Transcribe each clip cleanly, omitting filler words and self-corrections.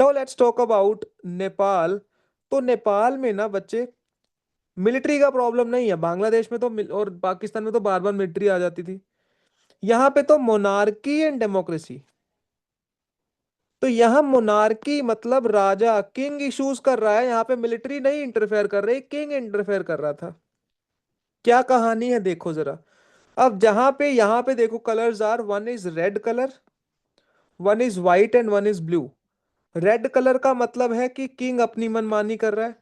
Now let's talk about Nepal. तो नेपाल में ना बच्चे मिलिट्री का प्रॉब्लम नहीं है। बांग्लादेश में तो और पाकिस्तान में तो बार बार मिलिट्री आ जाती थी। यहाँ पे तो मोनार्की एंड डेमोक्रेसी। तो यहाँ मोनार्की मतलब राजा किंग इश्यूज कर रहा है, यहाँ पे मिलिट्री नहीं इंटरफेयर कर रही, किंग इंटरफेयर कर रहा था। क्या कहानी है देखो जरा। अब जहां पे यहाँ पे देखो colours are, one is red colour, one is white and one is blue. Red colour का मतलब है कि किंग अपनी मनमानी कर रहा है।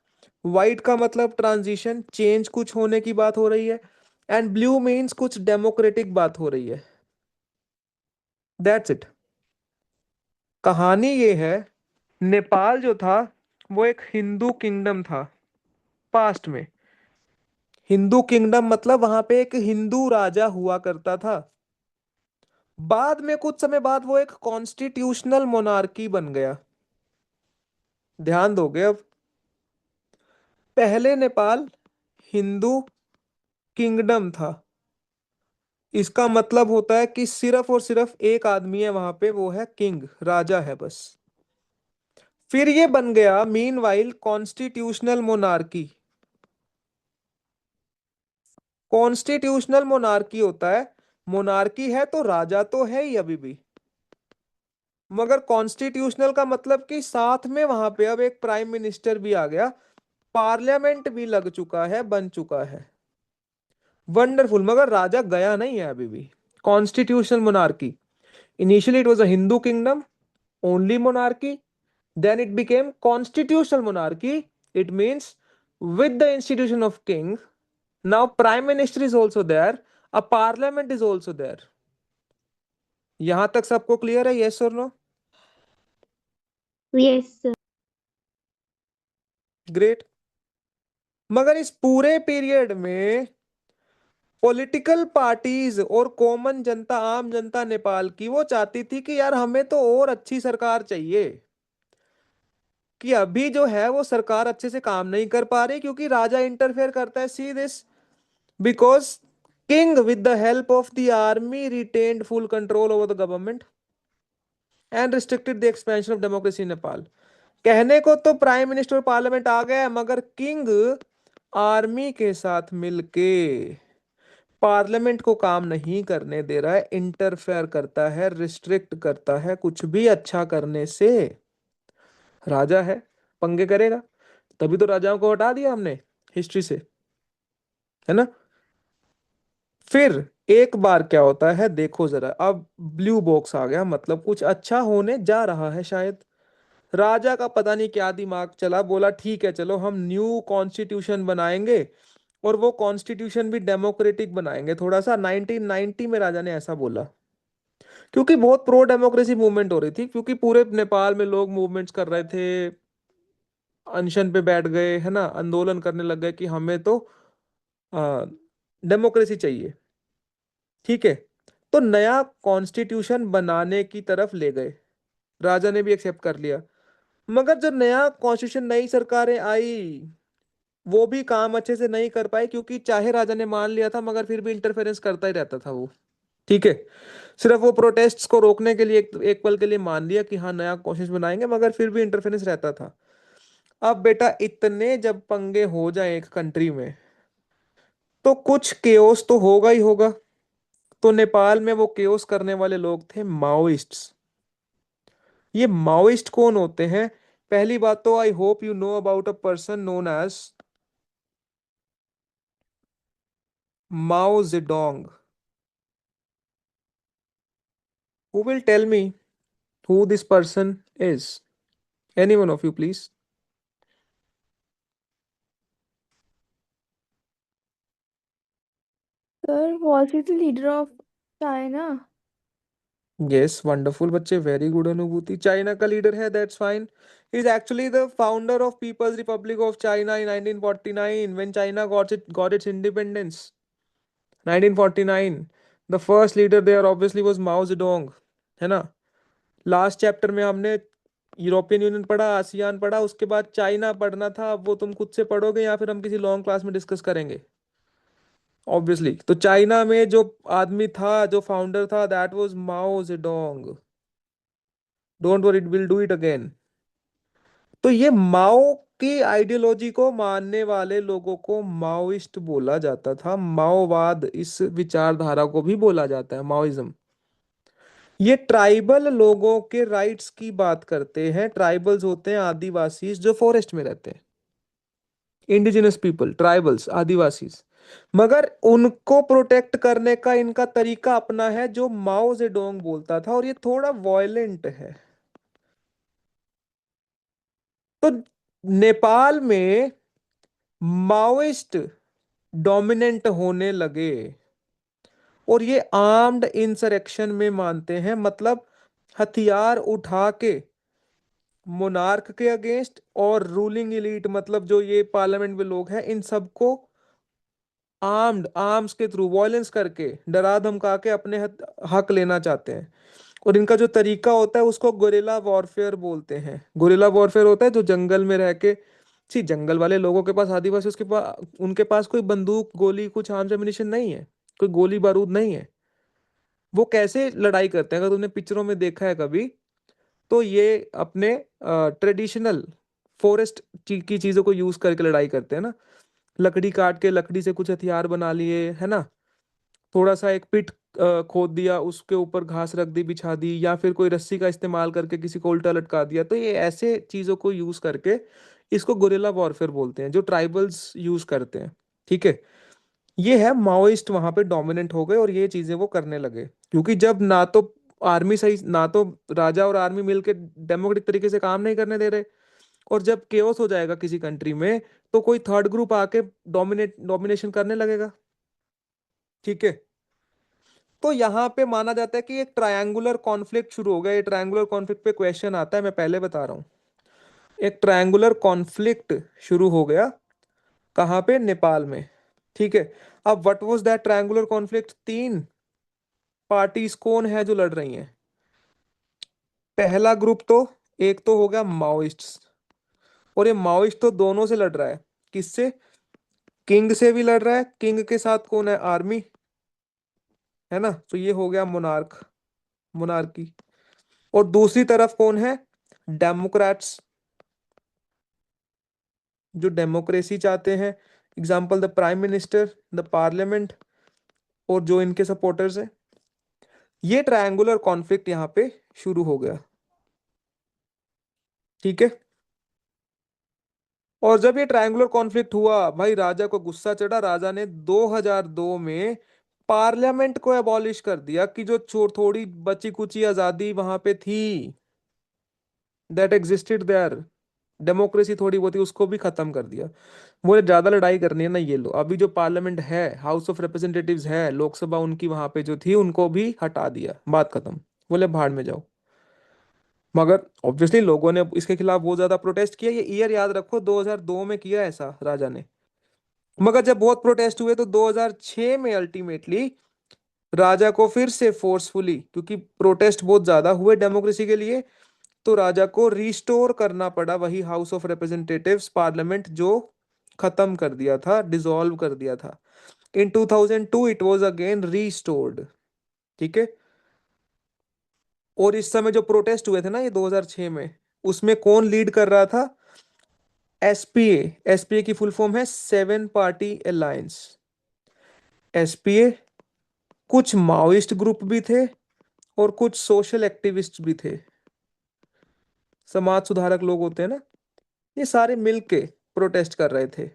व्हाइट का मतलब ट्रांजिशन चेंज कुछ होने की बात हो रही है। एंड ब्लू मीन्स कुछ डेमोक्रेटिक बात हो रही है। That's it. कहानी ये है, नेपाल जो था वो एक हिंदू किंगडम था पास्ट में। हिंदू किंगडम मतलब वहां पे एक हिंदू राजा हुआ करता था। बाद में कुछ समय बाद वो एक कॉन्स्टिट्यूशनल मोनार्की बन गया। ध्यान दोगे अब। पहले नेपाल हिंदू किंगडम था। इसका मतलब होता है कि सिर्फ और सिर्फ एक आदमी है वहां पे, वो है किंग, राजा है बस। फिर ये बन गया meanwhile constitutional monarchy. Constitutional monarchy होता है, मोनार्की है तो राजा तो है ही अभी भी, मगर कॉन्स्टिट्यूशनल का मतलब कि साथ में वहां पे अब एक प्राइम मिनिस्टर भी आ गया, पार्लियामेंट भी लग चुका है, बन चुका है। वंडरफुल। मगर राजा गया नहीं है अभी भी। Constitutional monarchy. Initially it was a Hindu kingdom, only monarchy, then it became constitutional monarchy. It means with the institution of king, now prime minister is also there, a parliament is also there. यहां तक सबको clear है? Yes और no? Yes sir. Great. मगर इस पूरे period में political parties और कॉमन जनता, आम जनता नेपाल की, वो चाहती थी कि यार हमें तो और अच्छी सरकार चाहिए, कि अभी जो है वो सरकार अच्छे से काम नहीं कर पा रही क्योंकि राजा इंटरफेयर करता है। See this, because king with the help of the army retained full control over the government and restricted the expansion of democracy in Nepal. कहने को तो प्राइम मिनिस्टर और पार्लियामेंट आ गया है, मगर किंग आर्मी के साथ मिलके पार्लियामेंट को काम नहीं करने दे रहा है, इंटरफेयर करता है, रिस्ट्रिक्ट करता है कुछ भी अच्छा करने से। राजा है, पंगे करेगा, तभी तो राजाओं को हटा दिया हमने हिस्ट्री से, है ना। फिर एक बार क्या होता है देखो जरा। अब ब्लू बॉक्स आ गया, मतलब कुछ अच्छा होने जा रहा है शायद। राजा का पता नहीं क्या दिमाग चला, बोला ठीक है चलो हम न्यू कॉन्स्टिट्यूशन बनाएंगे, और वो कॉन्स्टिट्यूशन भी डेमोक्रेटिक बनाएंगे थोड़ा सा। 1990 में राजा ने ऐसा बोला, क्योंकि बहुत प्रो डेमोक्रेसी मूवमेंट हो रही थी, क्योंकि पूरे नेपाल में लोग मूवमेंट्स कर रहे थे, अनशन पे बैठ गए, है ना, आंदोलन करने लग गए कि हमें तो डेमोक्रेसी चाहिए। ठीक है, तो नया कॉन्स्टिट्यूशन बनाने की तरफ ले गए, राजा ने भी एक्सेप्ट कर लिया। मगर जो नया कॉन्स्टिट्यूशन, नई सरकारें आई, वो भी काम अच्छे से नहीं कर पाई, क्योंकि चाहे राजा ने मान लिया था मगर फिर भी इंटरफेरेंस करता ही रहता था वो। ठीक है, सिर्फ वो प्रोटेस्ट्स को रोकने के लिए एक पल के लिए मान लिया कि हाँ नया कॉन्स्टिट्यूशन बनाएंगे, मगर फिर भी इंटरफेरेंस रहता था। अब बेटा इतने जब पंगे हो जाए एक कंट्री में, तो कुछ केओस तो होगा ही होगा। तो नेपाल में वो केओस करने वाले लोग थे माओइस्ट्स। ये माओइस्ट कौन होते हैं? पहली बात तो I hope you know about a person known as Mao Zedong. Who will tell me who this person is? Any one of you, please. Sir was he the leader of China? Yes, wonderful बच्चे, very good अनुभूति। China का leader है, that's fine. He is actually the founder of People's Republic of China in 1949 when China got its independence. 1949, the first leader there obviously was Mao Zedong, है ना। Last chapter में हमने European union पढ़ा, ASEAN पढ़ा, उसके बाद China पढ़ना था। अब वो तुम खुद से पढ़ोगे या फिर हम किसी लॉन्ग क्लास में डिस्कस करेंगे। ऑब्वियसली तो चाइना में जो आदमी था, जो फाउंडर था, that was Mao Zedong. Don't worry, it will do it again. तो ये माओ की आइडियोलॉजी को मानने वाले लोगों को माओइस्ट बोला जाता था। माओवाद इस विचारधारा को भी बोला जाता है, माओइज्म। ये ट्राइबल लोगों के राइट्स की बात करते हैं। ट्राइबल्स होते हैं आदिवासी जो फॉरेस्ट में रहते हैं, इंडिजिनस पीपल, ट्राइबल्स, आदिवासीज। मगर उनको प्रोटेक्ट करने का इनका तरीका अपना है जो माओ जेडोंग बोलता था, और ये थोड़ा वॉयलेंट है। तो नेपाल में माओइस्ट डोमिनेंट होने लगे, और ये आर्म्ड इंसरेक्शन में मानते हैं, मतलब हथियार उठा के मोनार्क के अगेंस्ट और रूलिंग एलीट, मतलब जो ये पार्लियामेंट में लोग हैं, इन सबको आर्म्ड आर्म्स के थ्रू वॉयलेंस करके डरा धमका के अपने हक लेना चाहते हैं। और इनका जो तरीका होता है उसको गुरिल्ला वॉरफेयर बोलते हैं। गुरिल्ला वॉरफेयर होता है जो जंगल में रह के, सी जंगल वाले लोगों के पास, आदिवासी, उसके पास, उनके पास कोई बंदूक गोली कुछ आर्म्स एमिनिशन नहीं है, कोई गोली बारूद नहीं है। वो कैसे लड़ाई करते हैं, अगर तुमने पिक्चरों में देखा है कभी, तो ये अपने ट्रेडिशनल फॉरेस्ट की चीजों को यूज करके लड़ाई करते हैं ना। लकड़ी काट के लकड़ी से कुछ हथियार बना लिए, है ना। थोड़ा सा एक पिट खोद दिया, उसके ऊपर घास रख दी, बिछा दी, या फिर कोई रस्सी का इस्तेमाल करके किसी को उल्टा लटका दिया। तो ये ऐसे चीजों को यूज करके, इसको गुरिल्ला वॉरफेयर बोलते हैं, जो ट्राइबल्स यूज करते हैं। ठीक है। ये है माओइस्ट वहां पे डोमिनेंट हो गए, और ये चीजें वो करने लगे, क्योंकि जब ना तो आर्मी सही, ना तो राजा और आर्मी मिलके डेमोक्रेटिक तरीके से काम नहीं करने दे रहे, और जब केओस हो जाएगा किसी कंट्री में, तो कोई थर्ड ग्रुप आके डोमिनेशन करने लगेगा। ठीक है। तो यहाँ पे माना जाता है कि एक ट्रायंगुलर कॉन्फ्लिक्ट शुरू हो गया। ये ट्रायंगुलर कॉन्फ्लिक्ट पे क्वेश्चन आता है, मैं पहले बता रहा हूँ। एक ट्रायंगुलर कॉन्फ्लिक्ट शुरू हो गया, कहाँ पे, नेपाल में। ठीक है। अब what was that triangular conflict? तीन पार्टीज कौन है जो लड़ रही हैं? पहला ग्रुप तो, एक तो हो गया माओइस्ट्स, और ये माओइस्ट तो दोनों से लड़ रहा है। किससे? किंग से भी लड़ रहा है। किंग के साथ कौन है? आर्मी, है ना। तो ये हो गया मोनार्क, मोनार्की। और दूसरी तरफ कौन है? डेमोक्रेट्स, जो डेमोक्रेसी चाहते हैं। Example the prime minister, the parliament, और जो इनके सपोर्टर्स हैं। ये ट्रायंगुलर कॉन्फ्लिक्ट यहाँ पे शुरू हो गया। ठीक है। और जब ये ट्रायंगुलर कॉन्फ्लिक्ट हुआ, भाई राजा को गुस्सा चढ़ा। राजा ने 2002 में पार्लियामेंट को एबॉलिश कर दिया, कि जो थोड़ी बची कुची आजादी वहां पे थी, दैट एग्जिस्टेड देयर, डेमोक्रेसी थोड़ी बहुत थी, उसको भी खत्म कर दिया। बोले ज्यादा लड़ाई करनी है ना, ये लो अभी जो पार्लियामेंट है, हाउस ऑफ रिप्रेजेंटेटिव्स है, लोकसभा उनकी वहां पे जो थी, उनको भी हटा दिया, बात खत्म। बोले भाड़ में जाओ। मगर ऑब्वियसली लोगों ने इसके खिलाफ बहुत ज्यादा प्रोटेस्ट किया। ये ईयर याद रखो, 2002 में किया ऐसा राजा ने। मगर जब बहुत प्रोटेस्ट हुए तो 2006 में अल्टीमेटली राजा को फिर से फोर्सफुली, क्योंकि प्रोटेस्ट बहुत ज्यादा हुए डेमोक्रेसी के लिए, तो राजा को रिस्टोर करना पड़ा वही हाउस ऑफ रिप्रेजेंटेटिव्स, पार्लियामेंट जो खत्म कर दिया था, डिसॉल्व कर दिया था। इन 2002 इट वाज अगेन रीस्टोर्ड। ठीक है। और इस समय जो प्रोटेस्ट हुए थे ना, ये 2006 में, उसमें कौन लीड कर रहा था? एसपीए। एसपीए की फुल फॉर्म है सेवन पार्टी अलायंस। एसपीए, कुछ माओइस्ट ग्रुप भी थे, और कुछ सोशल एक्टिविस्ट भी थे, समाज सुधारक लोग होते हैं ना, ये सारे मिलके प्रोटेस्ट कर रहे थे।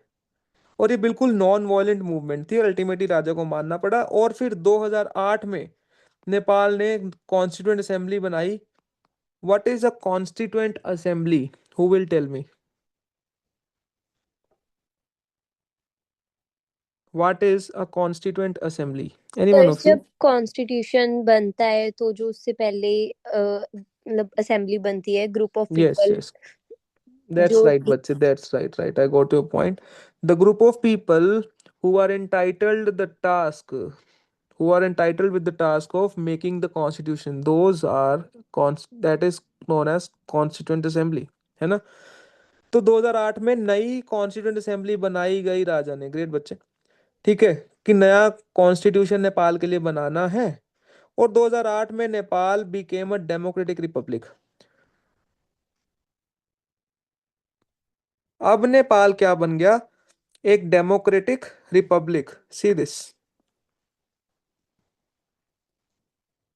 और ये बिल्कुल नॉन वायलेंट मूवमेंट थी, और अल्टीमेटली राजा को मानना पड़ा। और फिर 2008 में नेपाल ने कॉन्स्टिट्यूएंट असेंबली बनाई। What is a constituent assembly? Who will tell me? What is a constituent assembly? Any one per of you? जब कॉन्स्टिट्यूशन बनता है तो जो उससे पहले मतलब असेंबली बनती है, group of yes people yes, that's जो राइट बच्चे, that's right, right, I got your point. The group of people who are entitled the task who are entitled with the task of making the constitution, those are that is known as constituent assembly, है ना। तो 2008 में नई constituent assembly बनाई गई राजा ने। Great बच्चे। ठीक है। कि नया कॉन्स्टिट्यूशन नेपाल के लिए बनाना है, और 2008 में Nepal became a democratic Republic. अब नेपाल क्या बन गया? एक democratic Republic. See this.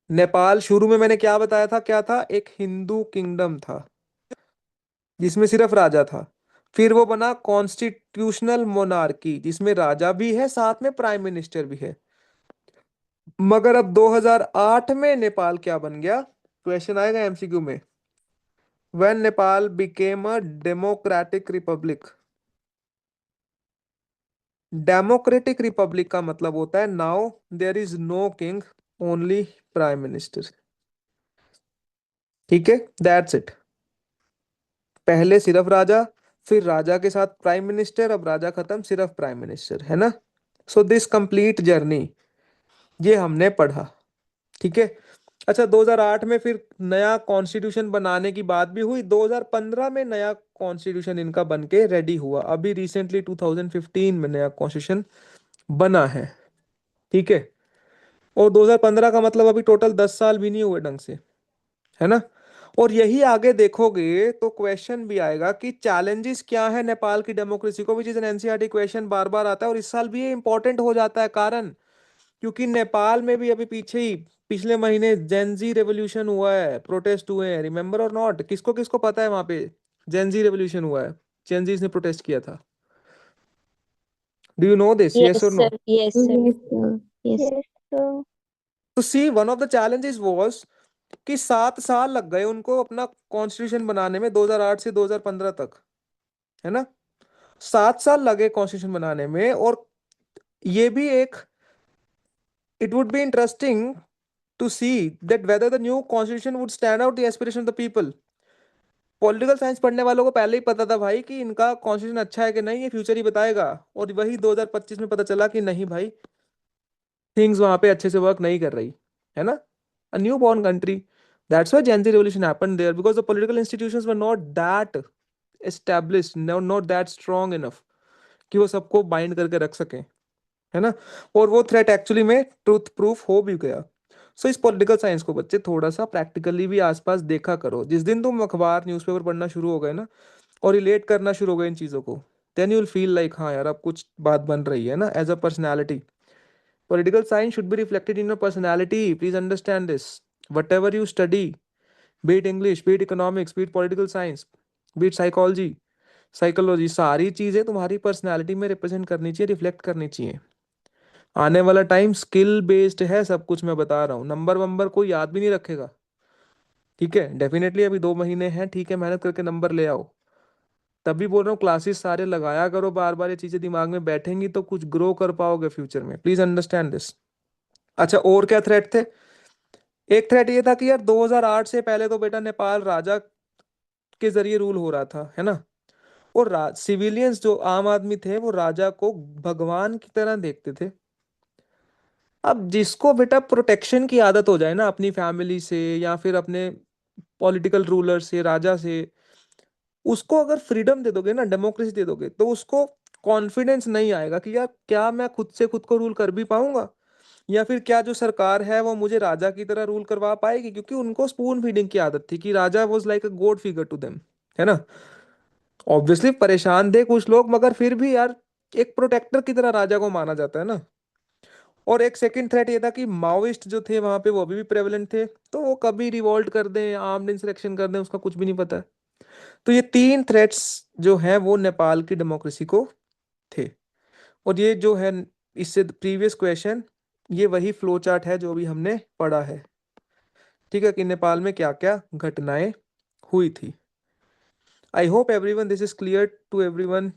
Nepal शुरू में मैंने क्या बताया था, क्या था? एक हिंदू किंगडम था जिसमें सिर्फ राजा था। फिर वो बना कॉन्स्टिट्यूशनल मोनार्की जिसमें राजा भी है, साथ में प्राइम मिनिस्टर भी है। मगर अब 2008 में नेपाल क्या बन गया? क्वेश्चन आएगा एमसीक्यू में। When Nepal became a democratic republic. Democratic republic का मतलब होता है now there is no king, only prime minister. ठीक है, दैट्स इट। पहले सिर्फ राजा, फिर राजा के साथ प्राइम मिनिस्टर, अब राजा खत्म, सिर्फ प्राइम मिनिस्टर है ना। सो दिस कंप्लीट जर्नी ये हमने पढ़ा। ठीक है। अच्छा, 2008 में फिर नया कॉन्स्टिट्यूशन बनाने की बात भी हुई। 2015 में नया कॉन्स्टिट्यूशन इनका बन के रेडी हुआ। अभी रिसेंटली 2015 में नया कॉन्स्टिट्यूशन बना है। ठीक है। और 2015 का मतलब अभी टोटल 10 साल भी नहीं हुए ढंग से, है ना। और यही आगे देखोगे तो क्वेश्चन भी आएगा कि चैलेंजेस क्या है नेपाल की डेमोक्रेसी को, which is an NCERT question, बार बार आता है। और इस साल भी ये इंपॉर्टेंट हो जाता है, कारण क्योंकि नेपाल में भी अभी पीछे ही पिछले महीने जेनजी रेवोल्यूशन हुआ है, प्रोटेस्ट हुए हैं, रिमेम्बर और नॉट? किसको किसको पता है वहां पे जेनजी रेवोल्यूशन हुआ है? जेनजीज ने प्रोटेस्ट किया था। Do you know this, yes yes और no? Sir, yes sir. Yes, sir. Yes. Yes sir. तो see one of the challenges was कि 7 साल लग गए उनको अपना कॉन्स्टिट्यूशन बनाने में, 2008 से 2015 तक, है ना। 7 साल लगे कॉन्स्टिट्यूशन बनाने में। और ये भी एक, it would be interesting to see that whether the new constitution would stand out the aspiration of the people. Political science पढ़ने वालों को पहले ही पता था भाई कि इनका कॉन्स्टिट्यूशन अच्छा है कि नहीं, ये फ्यूचर ही बताएगा। और वही 2025 में पता चला कि नहीं भाई, थिंग्स वहां पे अच्छे से वर्क नहीं कर रही, है ना। A new born country, that's why Gen Z revolution happened there, because the political institutions were not that established, not that strong enough कि वो सबको बाइंड करके रख सके, है ना। और वो थ्रेट एक्चुअली में ट्रूथ प्रूफ हो भी गया। सो इस पॉलिटिकल साइंस को बच्चे थोड़ा सा प्रैक्टिकली भी आसपास देखा करो। जिस दिन तुम अखबार न्यूज़पेपर पढ़ना शुरू हो गए ना, और रिलेट करना शुरू हो गए इन चीज़ों को, then you will feel like हाँ यार, अब कुछ बात बन रही है ना। As a personality, political science should be reflected in your personality. Please understand this. Whatever you study, be it English, be it economics, be it political science, be it psychology, psychology, सारी चीजें तुम्हारी personality में represent करनी चाहिए, reflect करनी चाहिए। आने वाला टाइम स्किल बेस्ड है, सब कुछ मैं बता रहा हूँ। नंबर वंबर कोई याद भी नहीं रखेगा। ठीक है, डेफिनेटली अभी 2 महीने हैं, ठीक है, मेहनत करके नंबर ले आओ। तभी बोल रहा हूँ क्लासेस सारे लगाया करो, बार बार ये चीजें दिमाग में बैठेंगी तो कुछ ग्रो कर पाओगे फ्यूचर में। Please understand this. अच्छा, और क्या थ्रेट थे? एक थ्रेट ये था कि यार 2008 से पहले तो बेटा नेपाल राजा के जरिए रूल हो रहा था, है ना। और सिविलियंस जो आम आदमी थे वो राजा को भगवान की तरह देखते थे। अब जिसको बेटा प्रोटेक्शन की आदत हो जाए ना अपनी फैमिली से या फिर अपने पॉलिटिकल रूलर से, राजा से, उसको अगर फ्रीडम दे दोगे ना, डेमोक्रेसी दे दोगे, तो उसको कॉन्फिडेंस नहीं आएगा कि यार क्या मैं खुद से खुद को रूल कर भी पाऊंगा, या फिर क्या जो सरकार है वो मुझे राजा की तरह रूल करवा पाएगी। क्योंकि उनको स्पून फीडिंग की आदत थी कि राजा was like a god figure to them, है ना। ऑब्वियसली परेशान थे कुछ लोग, मगर फिर भी यार एक प्रोटेक्टर की तरह राजा को माना जाता है ना। और एक सेकंड थ्रेट ये था कि माओइस्ट जो थे वहां पे वो अभी भी प्रेवलेंट थे, तो वो कभी रिवॉल्ट कर दें, आर्म्ड इंसरेक्शन कर दें, उसका कुछ भी नहीं पता है। तो ये 3 थ्रेट्स जो हैं वो नेपाल की डेमोक्रेसी को थे। और ये जो है, इससे प्रीवियस क्वेश्चन, ये वही फ्लो चार्ट है जो भी हमने पढ़ा है। ठीक है, कि नेपाल में क्या क्या घटनाएं हुई थी। I hope everyone this is clear to everyone.